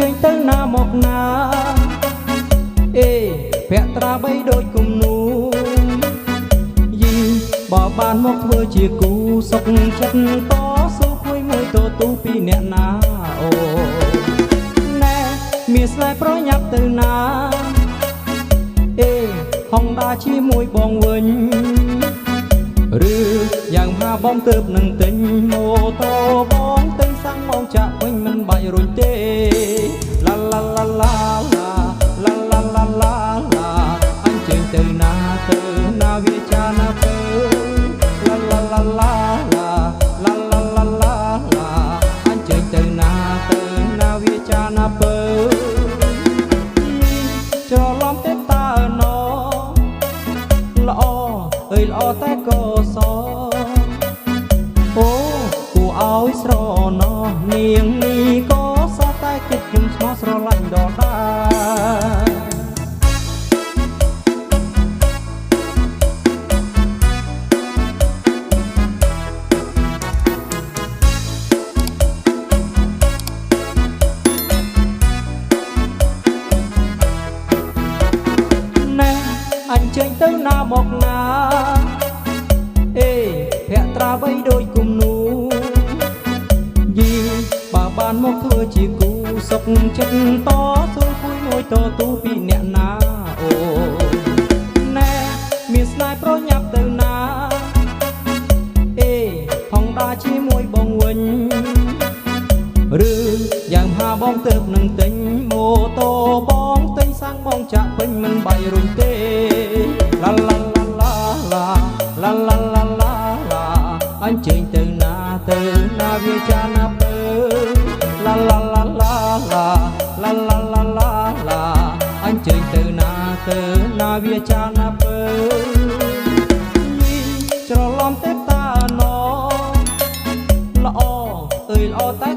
ចេញទៅណាមកណាអេពាក់ត្រាបីដូចគំនូយីបើបានមកធ្វើជាគូសុខចិត្តតស៊ូមួយតទូពីអ្នកណាអូណែមានស្នេហ៍ប្រញាប់ទៅណាអេហងដាជាមួយបងវិញឬយ៉ាងណាបងទើបនឹងទិញម៉ូតូបងទិញសាំងមកចាក់វិញមិនបាច់រុញទេឡាឡាឡាឡាឡាឡាឡាឡាឡាឡាអញ្ជើញទៅណាវាចាណាទៅឡាឡាឡាឡាឡាឡាឡាឡាឡាអញ្ជើញទៅណាវាចាណាទៅច្រឡំទេតាណោល្អអើយល្អតែក៏សអូគួរឲ្យស្រណោះនាងនេះក៏សតែគិតខ្ញុំស្មោះស្រឡាញ់ដល់ដែរអញ្ជើញទៅណាមកណាអេភក្ត្រាបីដូចគំនូយីបើបានមកធ្វើជាគូសុខចិត្តតស៊ូមួយតទូពីអ្នកណាអូណែមានស្នេហ៍ប្រញាប់ទៅណាអេហងដាជាមួយបងវិញឬយ៉ាងហាបងទើបនឹងទិញម៉ូតូបងទិញសាំងបងចាក់ពេញមិនបាច់រុញទេឡាឡាឡាឡាឡាឡាឡាឡាឡាអញ្ជើញទៅណាវាចាណាទៅឡាឡាឡាឡាឡាឡាឡាឡាឡាឡាអញ្ជើញទៅណាវាចាណាទៅច្រឡំទេតាណោល្អអើយល្អតែ